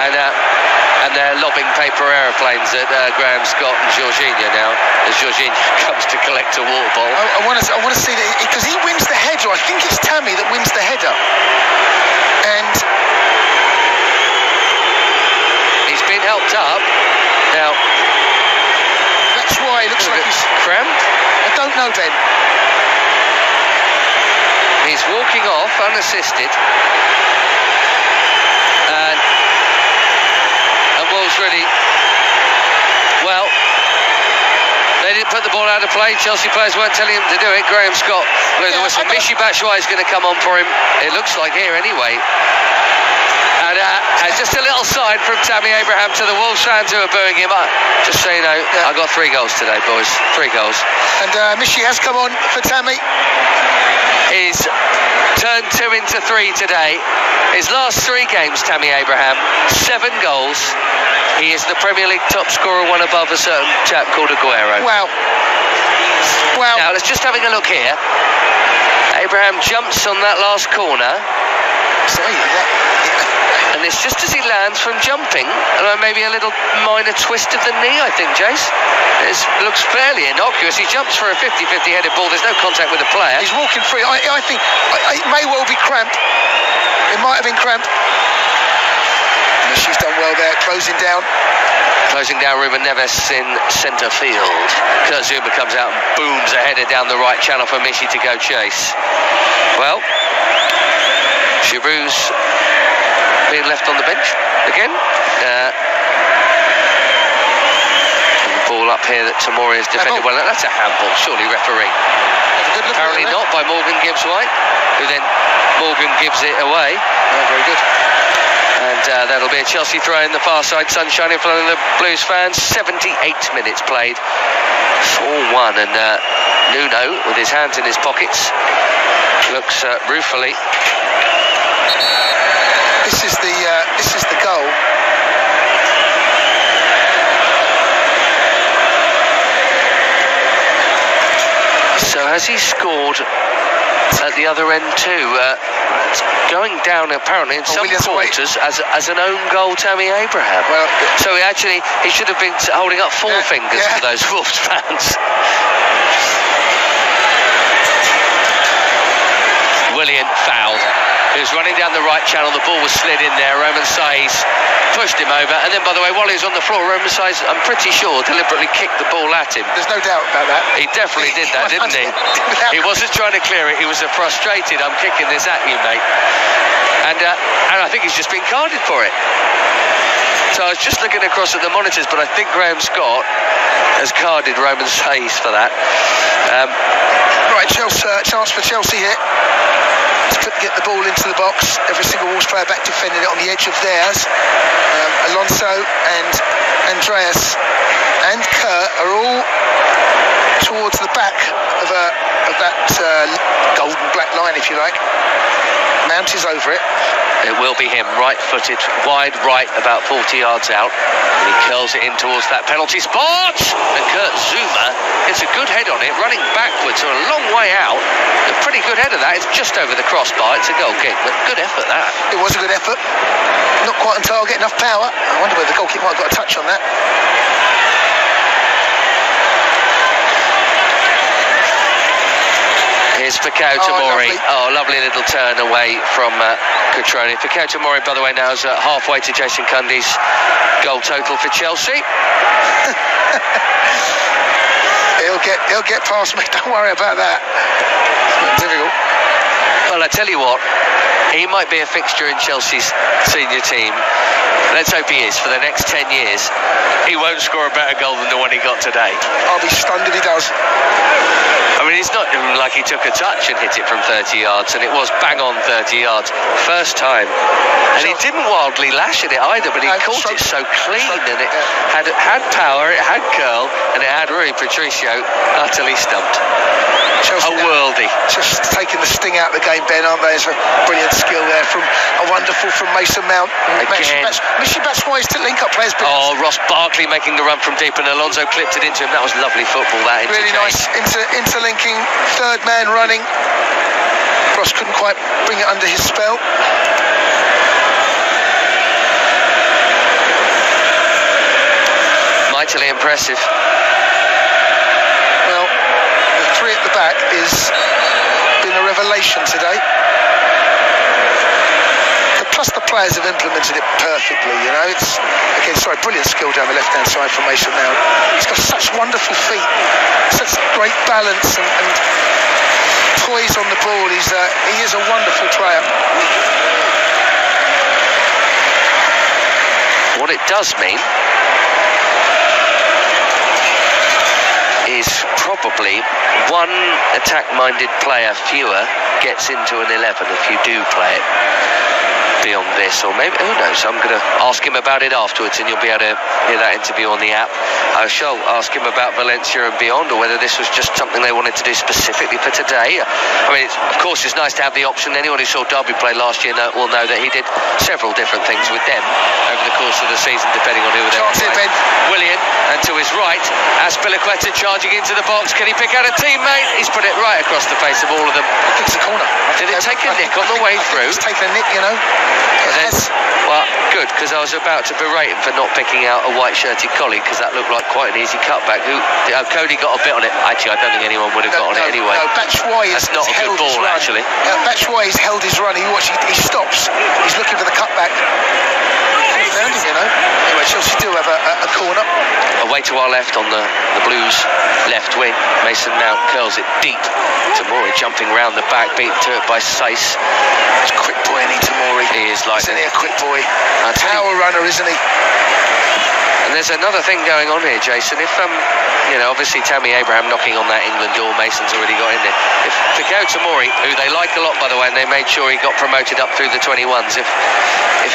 A: And they're lobbing paper aeroplanes at Graham Scott and Jorginho now, as Jorginho comes to collect a water ball.
B: I want to see that, because he wins the header. I think it's Tammy that wins the header. And
A: he's been helped up. Now,
B: that's why it looks like he's
A: cramped.
B: I don't know, Ben.
A: He's walking off unassisted. And Wolves really, well, they didn't put the ball out of play. Chelsea players weren't telling him to do it. Graham Scott blew the whistle. Michy Batshuayi is going to come on for him. It looks like here anyway. And just a little sign from Tammy Abraham to the Wolves fans who are booing him. Just so you know, I got 3 goals today, boys. 3 goals.
B: And Michy has come on for Tammy.
A: He's turned 2 into 3 today. His last 3 games, Tammy Abraham, 7 goals. He is the Premier League top scorer, one above a certain chap called Aguero.
B: Wow.
A: Now, let's just having a look here. Abraham jumps on that last corner. And it's just as he lands from jumping, and maybe a little minor twist of the knee, I think, Jace. It looks fairly innocuous. He jumps for a 50-50 headed ball. There's no contact with the player.
B: He's walking free. I think it may well be cramp. It might have been cramp. She's done well there, closing down.
A: Closing down Ruben Neves in centre field. Kurt Zouma comes out and booms a header down the right channel for Michy to go chase. Well, Giroud's being left on the bench again. Ball up here that Tomori has defended well. That's a handball, surely, referee. Apparently not, by Morgan Gibbs-White, who then Morgan gives it away.
B: Oh, very good.
A: And that'll be a Chelsea throw in the far side, sunshine in front of the Blues fans. 78 minutes played, 4-1, and Nuno, with his hands in his pockets, looks ruefully.
B: This is the goal.
A: So has he scored at the other end too. It's going down apparently in some quarters as an own goal, Tammy Abraham.
B: Well,
A: so he should have been holding up four fingers to those Wolves fans. Willian fouled. He was running down the right channel, the ball was slid in there, Romain Saiz pushed him over, and then by the way, while he was on the floor, Romain Saiz, I'm pretty sure, deliberately kicked the ball at him.
B: There's no doubt about that.
A: He definitely did that, didn't he? He wasn't trying to clear it, he was a frustrated, I'm kicking this at you, mate. And I think he's just been carded for it. So I was just looking across at the monitors, but I think Graham Scott has carded Romain Saiz for that.
B: Right, chance for Chelsea here. Get the ball into the box. Every single Wolves player back defending it on the edge of theirs. Alonso and Andreas and Kerr are all towards the back of that golden black line, if you like. Mount is over it.
A: It will be him, right-footed, wide right, about 40 yards out. And he curls it in towards that penalty spot. And Kurt Zouma gets a good head on it, running backwards, so a long way out. A pretty good head of that. It's just over the crossbar. It's a goal kick, but good effort, that.
B: It was a good effort. Not quite on target, enough power. I wonder whether the goalkeeper might have got a touch on that.
A: Here's Fikao Tomori. Lovely little turn away from Cutrone. Fikao Tomori, by the way, now is halfway to Jason Cundy's goal total for Chelsea. He'll get past me. Don't worry about that. It's difficult. Well, I tell you what, he might be a fixture in Chelsea's senior team. Let's hope he is for the next 10 years. He won't score a better goal than the one he got today.
B: I'll be stunned if he does.
A: I mean, it's not like he took a touch and hit it from 30 yards, and it was bang on 30 yards. First time. And he didn't wildly lash at it either, but he caught it so clean, and it had power, it had curl, and it had Rui Patricio utterly stumped.
B: Chelsea
A: a worldie.
B: Just taking the sting out of the game, Ben, aren't they? It's a brilliant skill there from a wonderful from Mason Mount.
A: Again.
B: Michy Batshuayi's link-up players.
A: Oh, Ross Barkley making the run from deep, and Alonso clipped it into him. That was lovely football, that
B: really nice interlinking, third man running. Ross couldn't quite bring it under his spell.
A: Mightily impressive.
B: Well, the three at the back is been a revelation today. Plus the players have implemented it perfectly, you know. It's, again, brilliant skill down the left-hand side from Mason Mount. He's got such wonderful feet, such great balance and poise on the ball. He is a wonderful player.
A: What it does mean is probably one attack-minded player fewer gets into an 11 if you do play it beyond this, or maybe, who knows, I'm going to ask him about it afterwards, and you'll be able to hear that interview on the app. I shall ask him about Valencia and beyond, or whether this was just something they wanted to do specifically for today. I mean, of course, it's nice to have the option. Anyone who saw Derby play last year will know that he did several different things with them over the course of the season, depending on who they were playing. Willian, and to his right, Azpilicueta charging into the box. Can he pick out a teammate? He's put it right across the face of all of them.
B: I think it's a corner.
A: Did it take a nick on the way through?
B: It's taken a nick, you know.
A: Well, good, because I was about to berate him for not picking out a white-shirted colleague, because that looked like quite an easy cutback. Cody got a bit on it. Actually, I don't think anyone would have got on it anyway.
B: No, Batshuayi
A: That's not a good ball, actually.
B: Batshuayi's held his run. He stops. He's looking for the cutback. Found him, you know. Anyway, Chelsea do have a corner.
A: Away to our left on the Blues' left wing. Mason Mount curls it deep. Tomori jumping round the back, beat to it by Saiz.
B: He's a quick boy, isn't he, Tomori?
A: He is, like,
B: isn't he, a quick boy? A power runner, isn't he?
A: And there's another thing going on here, Jason. If obviously Tammy Abraham knocking on that England door, Mason's already got in there. If Fikao Tomori, who they like a lot, by the way, and they made sure he got promoted up through the 21s, if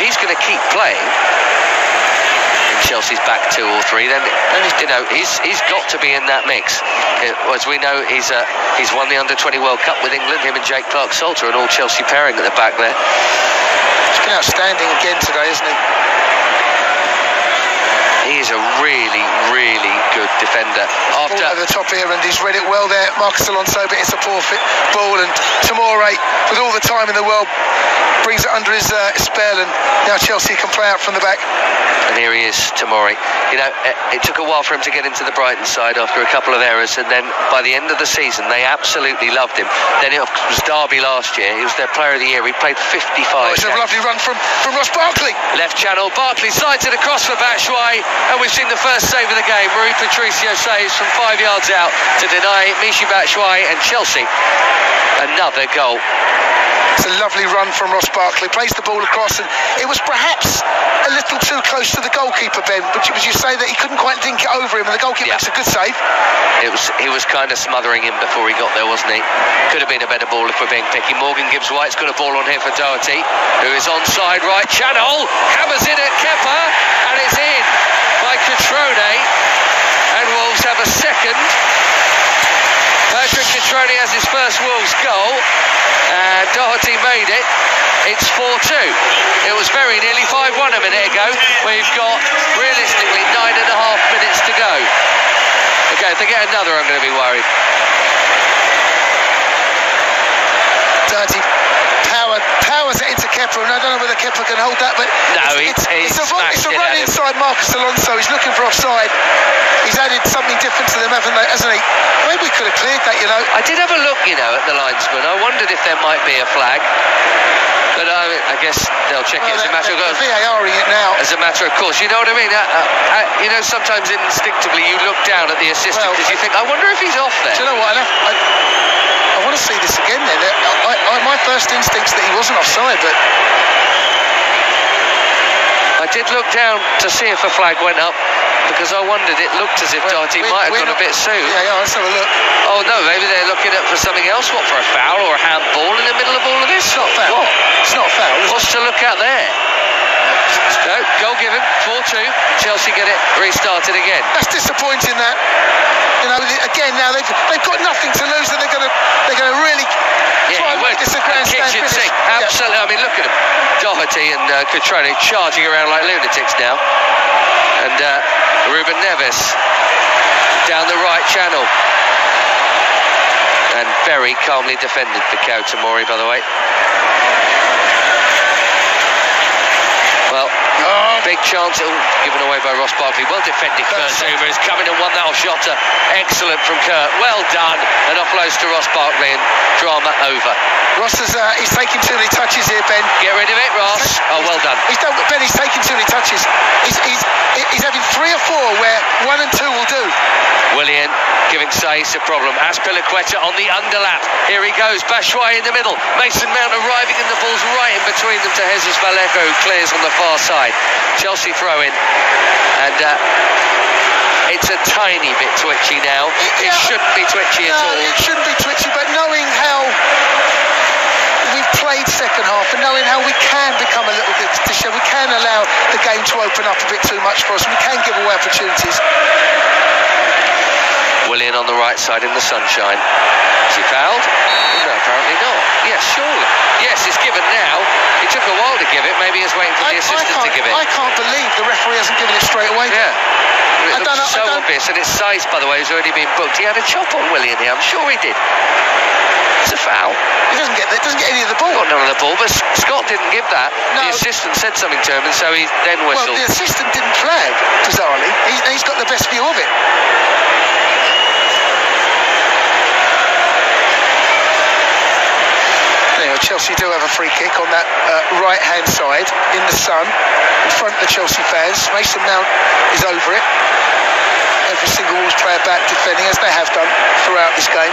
A: he's going to keep playing in Chelsea's back 2 or 3, then he's got to be in that mix. As we know, he's won the Under-20 World Cup with England, him and Jake Clark-Salter, an all-Chelsea pairing at the back there.
B: He's been outstanding again today, isn't he?
A: He is a really, really good defender. defender.
B: Ball over the top here, and he's read it well there, Marcos Alonso, but it's a poor fit ball, and Tomori, with all the time in the world, brings it under his spell, and now Chelsea can play out from the back.
A: And here he is, Tomori. You know, it took a while for him to get into the Brighton side after a couple of errors, and then by the end of the season, they absolutely loved him. Then it was Derby last year. He was their player of the year. He played 55.
B: It's a lovely run from Ross Barkley.
A: Left channel, Barkley slides it across for Batshuayi, and we've seen the first save of the game. Rui Patricio saves from 5 yards out to deny Michy Batshuayi, and Chelsea another goal.
B: It's a lovely run from Ross Barkley. Plays the ball across, and it was perhaps a little too close to the goalkeeper, Ben. Would you say that he couldn't quite dink it over him, and the goalkeeper makes a good save?
A: He was kind of smothering him before he got there, wasn't he? Could have been a better ball if we're being picky. Morgan Gibbs-White's got a ball on here for Doherty, who is onside right channel, hammers in at Kepa, and it's in by Cutrone, and Wolves have a second. Patrick Cutrone has his first Wolves goal, and Doherty made it. It's 4-2. It was very nearly 5-1 a minute ago. We've got, realistically, 9.5 minutes to go. Okay, if they get another, I'm going to be worried.
B: Doherty powers it into Kepa, and I don't know whether Kepa can hold that, but
A: no,
B: it's a run inside Marcos Alonso. He's looking for offside. He's added something different to them, hasn't he? Maybe we could have cleared that, you know.
A: I did have a look, you know, at the linesman. I wondered if there might be a flag, but I guess they'll check it as a matter of course.
B: VARing it now.
A: As a matter of course, you know what I mean? You know, sometimes instinctively you look down at the assistant because you think, I wonder if he's off there.
B: Do you know what? I want to see this again then. My first instinct's that he wasn't offside, but
A: I did look down to see if a flag went up, because I wondered, it looked as if Doherty might have gone a bit soon.
B: Yeah, let's have a look.
A: Oh no, maybe they're looking at for something else. What, for a foul or a handball in the middle of all of this?
B: It's not foul.
A: What?
B: It's not foul.
A: What's to look at there? No, goal given, 4-2. Chelsea get it restarted again.
B: That's disappointing, that. You know, again, now they've got nothing to lose, and they're going to really try and make this a grandstand finish.
A: Absolutely. I mean, look at them. Doherty and Cutrone charging around like lunatics now. And Ruben Neves down the right channel. And very calmly defended for Kyle Tomori, by the way. Well, big chance. Given away by Ross Barkley. Well defended. Kurt Zouma has come in and won that off Jota. Excellent from Kurt. Well done. And offloads to Ross Barkley, and drama over.
B: Ross he's taking too many touches here, Ben.
A: Get rid of it, Ross. Well done.
B: Ben, he's taking too many touches. He's having 3 or 4 where 1 and 2 will do.
A: Willian giving Saiss a problem. Azpilicueta on the underlap. Here he goes. Batshuayi in the middle. Mason Mount arriving, and the ball's right in between them to Jesus Vallejo, who clears on the far side. Chelsea throw in, and it's a tiny bit twitchy now. It shouldn't be twitchy at all.
B: It shouldn't be twitchy, but knowing how we've played second half, and knowing how we can become a little bit disheveled, we can allow the game to open up a bit too much for us, and we can give away opportunities.
A: Willian on the right side in the sunshine. Is he fouled? No, apparently not. Yes, surely. Yes, it's given now. It took a while to give it. Maybe he's waiting for the assistant to give it.
B: I can't believe the referee hasn't given it straight away.
A: Yeah. It looks so obvious. And it's Saiss, by the way, who's already been booked. He had a chop on Willian here. I'm sure he did. It's a foul.
B: He doesn't get any of the ball.
A: Got none of the ball, but Scott didn't give that. No. The assistant said something to him, and so he then whistled.
B: Well, the assistant didn't flag, bizarrely. He's got the best view of it. Chelsea do have a free kick on that right-hand side in the sun, in front of the Chelsea fans. Mason Mount is over it. Every single Wolves player back defending, as they have done throughout this game.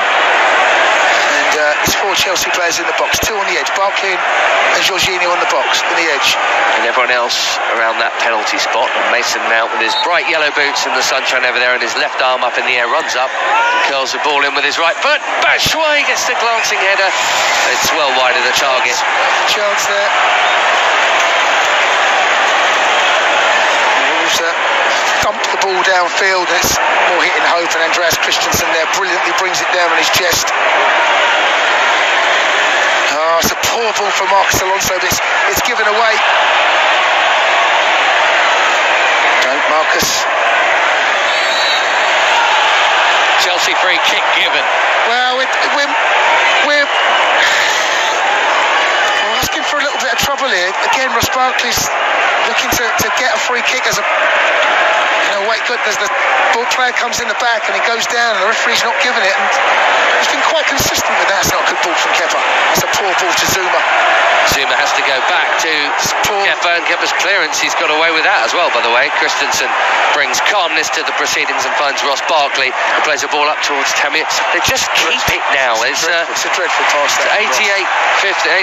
B: And it's 4 Chelsea players in the box, 2 on the edge. Barkley and Jorginho on the box, in the edge.
A: And everyone else around that penalty spot. And Mason Mount with his bright yellow boots in the sunshine over there, and his left arm up in the air, runs up, curls the ball in with his right foot. Batshuayi gets the glancing header. It's well wide of the target.
B: Chance there. Wolves dumped the ball downfield. It's more hitting Hope, and Andreas Christensen there brilliantly brings it down on his chest. Oh, it's a poor ball for Marcos Alonso, but it's given away. Don't Marcos.
A: Chelsea free kick given.
B: Well, we're asking for a little bit of trouble here. Again, Ross Barkley's looking to get a free kick as a... wait, goodness, the ball player comes in the back and he goes down and the referee's not giving it, and he's been quite consistent with that. It's not a good ball from Kepa. It's a poor ball to Zuma.
A: Zuma has to go back to Kepa, and Kepa's clearance, he's got away with that as well, by the way. Christensen brings calmness to the proceedings and finds Ross Barkley, who plays a ball up towards Tammy. They just keep it now. It's
B: a dreadful pass.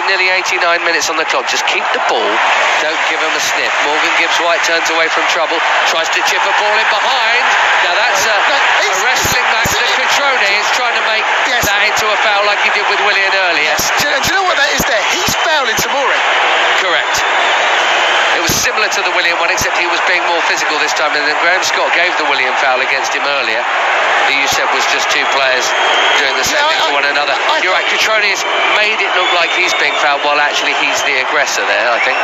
A: nearly 89 minutes on the clock. Just keep the ball, don't give him a sniff. Morgan Gibbs-White turns away from trouble, tries to chip a ball in behind. Now that's a wrestling match that Cutrone is trying to make that into a foul like he did with Willian earlier.
B: Yes. Do you know what that is there? He's fouling Tamori.
A: Correct. It was similar to the Willian one, except he was being more physical this time, and then Graham Scott gave the Willian foul against him earlier, who you said was just two players doing the same thing to one another. You're right, Cutrone has made it look like he's being fouled, while actually he's the aggressor there, I think.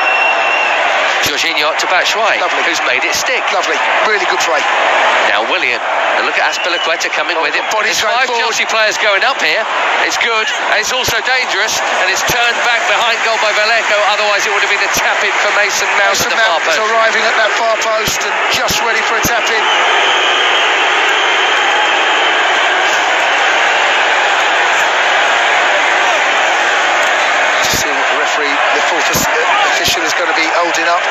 A: Jorginho to Batshuayi, who's made it stick.
B: Lovely, really good play.
A: Now Willian, and look at Azpilicueta coming with him. There's 5 Chelsea players going up here. It's good, and it's also dangerous, and it's turned back behind goal by Vallejo. Otherwise it would have been a tap-in for Mason Mount at the far post.
B: Arriving at that far post and just ready for a tap-in. The fourth official is going to be holding up.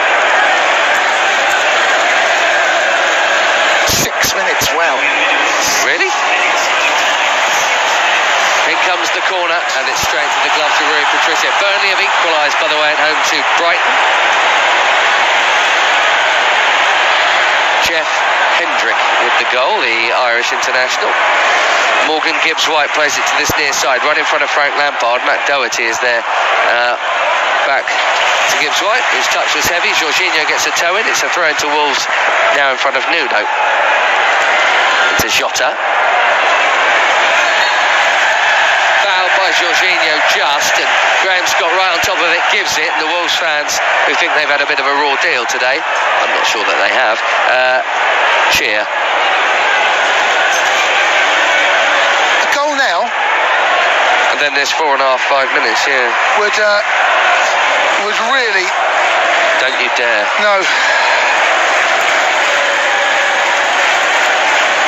B: 6 minutes, wow.
A: Really? In comes the corner, and it's straight to the gloves of Rui Patricio. Burnley have equalised, by the way, at home to Brighton. Jeff Hendrick with the goal, the Irish international. Morgan Gibbs-White plays it to this near side, right in front of Frank Lampard. Matt Doherty is there, back to Gibbs-White, whose touch was heavy. Jorginho gets a toe in. It's a throw into Wolves now in front of Nuno. Into Jota. Fouled by Jorginho just, and Graham Scott right on top of it gives it, and the Wolves fans, who think they've had a bit of a raw deal today, I'm not sure that they have, cheer.
B: A goal now.
A: And then there's 4.5, 5 minutes, yeah.
B: Would really...
A: Don't you dare.
B: No.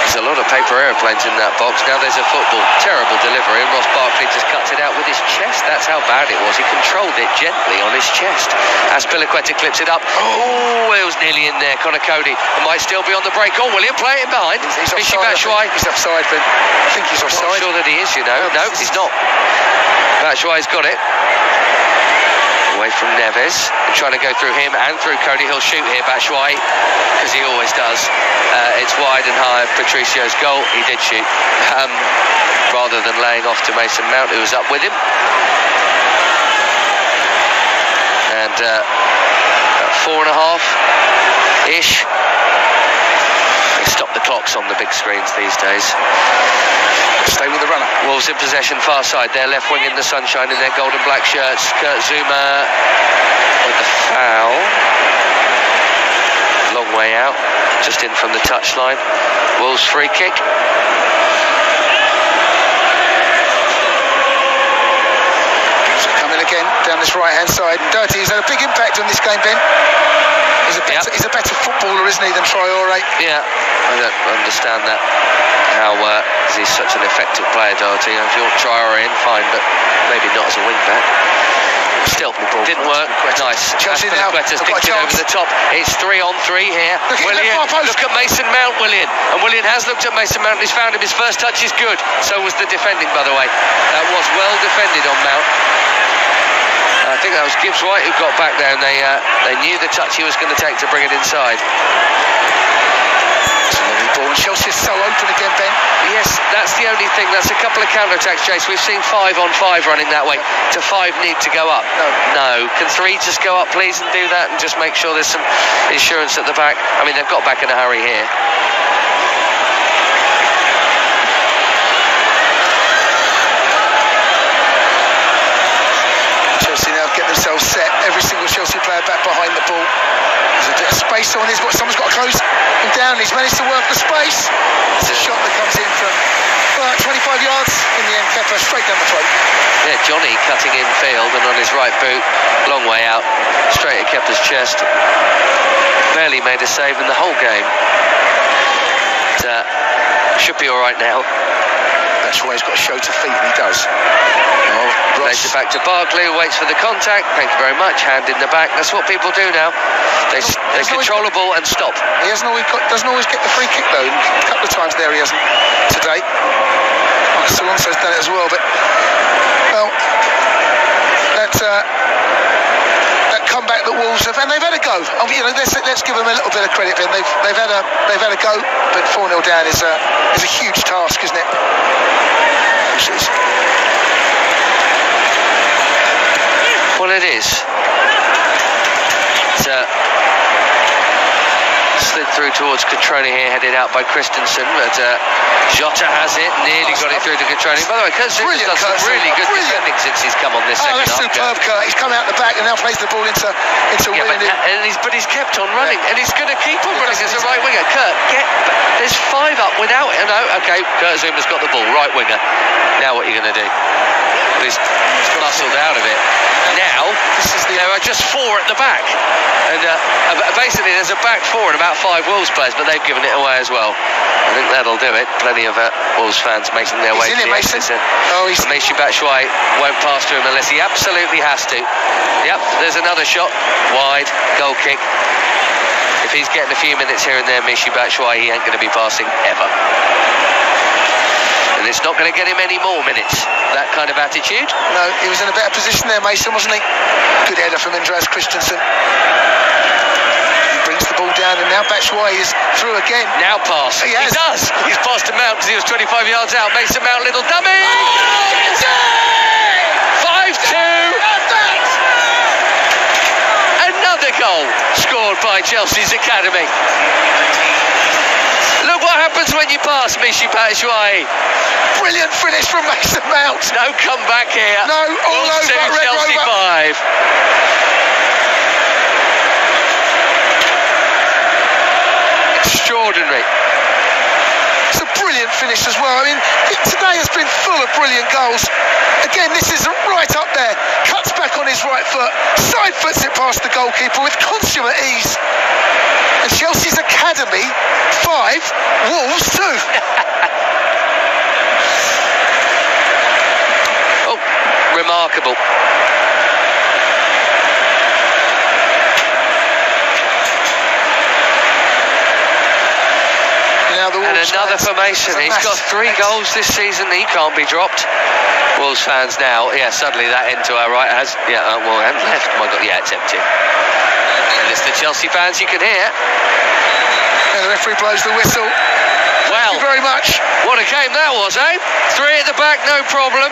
A: There's a lot of paper aeroplanes in that box. Now there's a football. Terrible delivery, and Ross Barkley just cuts it out with his chest. That's how bad it was. He controlled it gently on his chest. Azpilicueta clips it up. Oh, it was nearly in there. Conor Cody might still be on the break. Oh, William, play it in behind.
B: He's offside. He's offside, Ben. I think he's offside.
A: I'm not sure that he is, you know. No, he's not. Batshuayi's got it. Away from Neves, and trying to go through him and through Cody. He'll shoot here, Batshuayi, because he always does. It's wide and high. Patricio's goal. He did shoot, rather than laying off to Mason Mount, who was up with him. And 4.5-ish. They stop the clocks on the big screens these days.
B: Stay with the runner.
A: Wolves in possession, far side. Their left wing in the sunshine in their gold and black shirts. Kurt Zuma with the foul. Long way out, just in from the touchline. Wolves free kick.
B: So coming again down this right-hand side. Doherty has had a big impact on this game, Ben. He's a better footballer, isn't he, than Traore?
A: Yeah, I don't understand that. How he's such an effective player, Doherty. If you want Traore in, fine, but maybe not as a wing-back. Still, didn't work. Nice.
B: Chelsea now.
A: Sticked it over the top. It's 3-on-3 here. Look at Mason Mount, Willian. And Willian has looked at Mason Mount. He's found him. His first touch is good. So was the defending, by the way. That was well defended on Mount. I think that was Gibbs-White who got back there, and they knew the touch he was going to take to bring it inside.
B: And Chelsea is so open again, Ben.
A: Yes, that's the only thing. That's a couple of counter-attacks, Chase. We've seen 5-on-5 running that way. To 5 need to go up. No. Can 3 just go up, please, and do that, and just make sure there's some insurance at the back? I mean, they've got back in a hurry here.
B: Chelsea now get themselves set. Every single Chelsea player back behind the ball. There's a bit of space on this, but someone's got to close him down. He's managed to work the space. It's a shot that comes in from
A: Johnny cutting in field and on his right boot, long way out, straight at Kepa's chest. Barely made a save in the whole game. But, should be all right now.
B: That's why he's got to show to feet, and he does.
A: Plays it back to Barkley, who waits for the contact. Thank you very much. Hand in the back. That's what people do now. They control the ball and stop.
B: He doesn't always get the free kick though. A couple of times there he hasn't today. Marcus Alonso's done it as well, but well, that comeback that Wolves have, and they've had a go. Let's give them a little bit of credit. Then they've had a go, but 4-0 down is a huge task, isn't it?
A: Well, it is. Slid through towards Cutrone here, headed out by Christensen, but Jota has it, nearly got it through to Cutrone. By the way, Kurt Zouma's done some really good defending since he's come on this second half.
B: That's superb, Kurt. He's come out the back and now plays the ball into winning.
A: But he's kept on running, and he's going to keep on running as a right winger. Kurt, there's 5 up without him. No, okay, Kurt Zouma's got the ball, right winger. Now what are you going to do? But he's muscled out of it. Now, there are just 4 at the back. And basically there's a back 4 and about 5 Wolves players, but they've given it away as well. I think that'll do it. Plenty of Wolves fans making their way to the exit. Michy Batshuayi won't pass to him unless he absolutely has to. Yep, there's another shot. Wide, goal kick. If he's getting a few minutes here and there, Michy Batshuayi, he ain't going to be passing ever. And it's not going to get him any more minutes, that kind of attitude.
B: No, he was in a better position there, Mason, wasn't he? Good header from Andreas Christensen. He brings the ball down, and now Batshuayi is through again.
A: Now pass. He does. He's passed to Mount because he was 25 yards out. Mason Mount, little dummy. 5-2. Another goal scored by Chelsea's academy. Look what happens when you pass, Michy Batshuayi.
B: Brilliant finish from Mason Mount.
A: No comeback here.
B: No, all
A: Wolves
B: over
A: 2, Chelsea 5. Extraordinary.
B: It's a brilliant finish as well. I mean, today has been full of brilliant goals. Again, this is right up there. Cuts back on his right foot, side foots it past the goalkeeper with consummate ease. And Chelsea's academy 5, Wolves 2.
A: Oh, remarkable. And another for Mason. He's got 3 goals this season. He can't be dropped. Wolves fans now, suddenly that end to our right has, and left. My God, it's empty. And it's the Chelsea fans you can hear.
B: And the referee blows the whistle.
A: Well,
B: thank you very much.
A: What a game that was, eh? 3 at the back, no problem.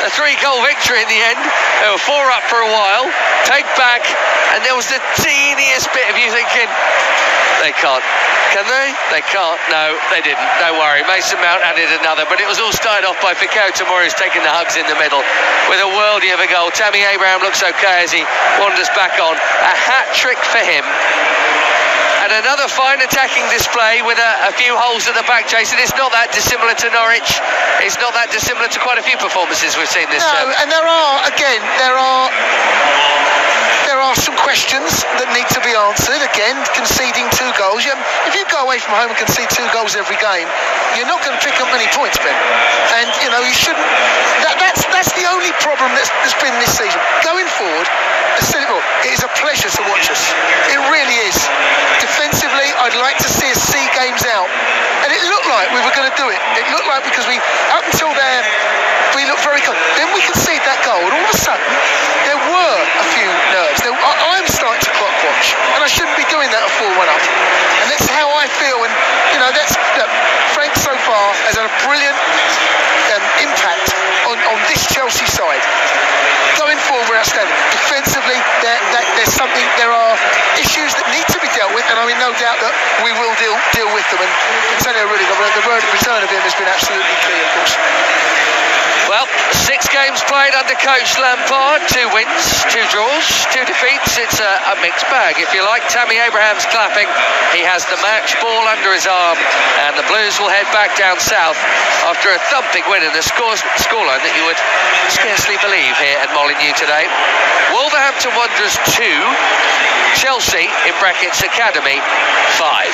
A: A 3-goal victory in the end. They were 4 up for a while. Take back, and there was the teeniest bit of you thinking, they can't. Can they? They can't. No, they didn't. Don't worry. Mason Mount added another, but it was all started off by Fikayo Tomori, who's taking the hugs in the middle with a worldie of a goal. Tammy Abraham looks okay as he wanders back on. A hat-trick for him. And another fine attacking display with a few holes at the back, Jason. It's not that dissimilar to Norwich. It's not that dissimilar to quite a few performances we've seen this term.
B: And there are some questions that need to be answered. Again, conceding 2 goals. If you go away from home and concede 2 goals every game, you're not going to pick up many points, Ben. And you shouldn't. That's the only problem that's been this season. Going forward, it is a pleasure to watch us. It really is. Defensively, I'd like to see us see games out, and it looked like we were going to do it. It looked like, because up until there, we looked very good. Then we conceded that goal, and all of a sudden, there were a few nerves. I'm starting to clock watch, and I shouldn't be doing that at 4-1 up. And that's how I feel. And Frank so far has had a brilliant impact on this Chelsea side. Going forward, we're outstanding. Defensively, there are issues that need to be dealt with, and I'm in no doubt that we will deal with them. And Antonio Rudiger, the return of him has been absolutely key, of course.
A: Well, 6 games played under coach Lampard, 2 wins, 2 draws, 2 defeats. It's a mixed bag, if you like. Tammy Abraham's clapping. He has the match ball under his arm, and And the Blues will head back down south after a thumping win in the scoreline that you would scarcely believe here at Molineux today. Wolverhampton Wanderers 2, Chelsea, in brackets Academy, 5.